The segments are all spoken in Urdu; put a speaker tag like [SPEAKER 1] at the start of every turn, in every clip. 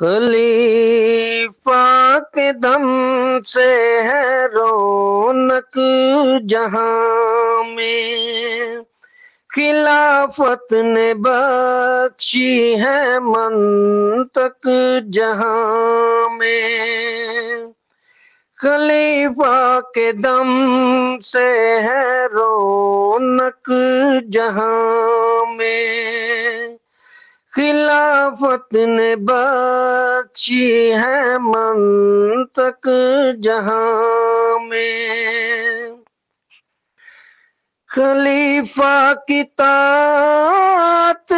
[SPEAKER 1] خلیفہ کے دم سے ہے رونق جہاں میں، خلافت نے بخشی ہے منطق جہاں میں، خلیفہ کے دم سے ہے رونق جہاں میں، خلافت نے بخشی ہے منطق جہاں میں، خلیفہ کی طاعت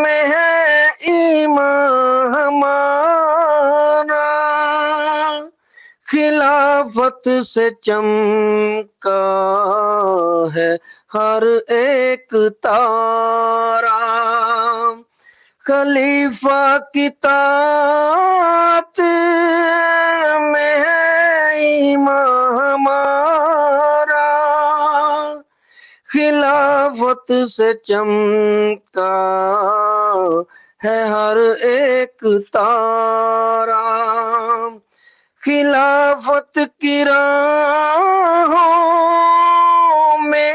[SPEAKER 1] میں ہے ایمان ہمارا، خلافت سے چمکا ہے ہر ایک تارا، خلیفہ کی طاعت میں ہے ایمان ہمارا، خلافت سے چمکا ہے ہر ایک تارا، خلافت کی راہوں میں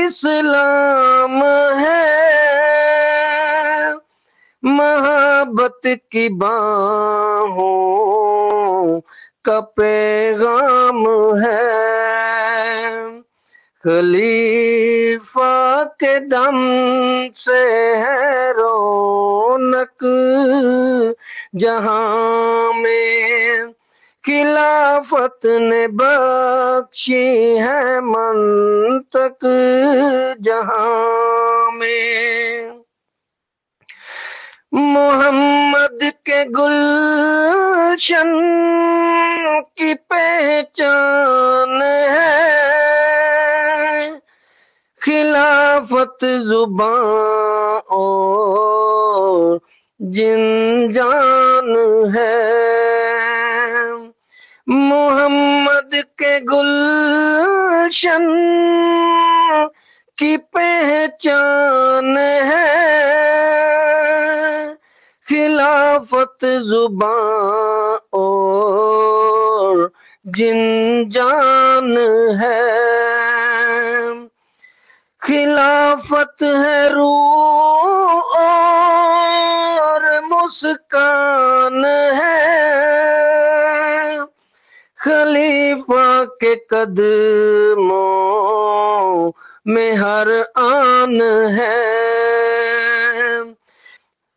[SPEAKER 1] اسلام ہے، محبت کی باہوں کا پیغام ہے، خلیفہ کے دم سے ہے رونق جہاں میں، خلافت نے بخشی ہے منطق جہاں میں، محمد کے گلشن کی پہچان ہے، خلافت زبان اور جن جان ہے، محمد کے گلشن کی پہچان ہے، خلافت زبان اور جن جان ہے، خلافت ہے روح اور مسکان ہے، خلیفہ کے قدموں میں ہر آن ہے،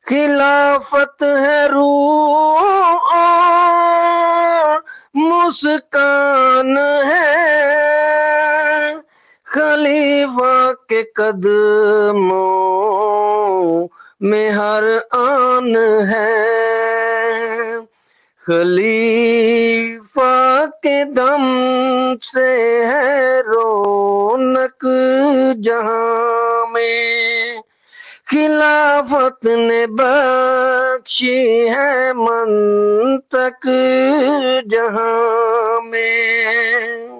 [SPEAKER 1] خلافت ہے روح اور مسکان ہے، خلیفہ کے قدموں میں ہر آن ہے، خلیفہ کے دم سے ہے رونق جہاں میں، خلافت نے بخشی ہے منطق جہاں میں۔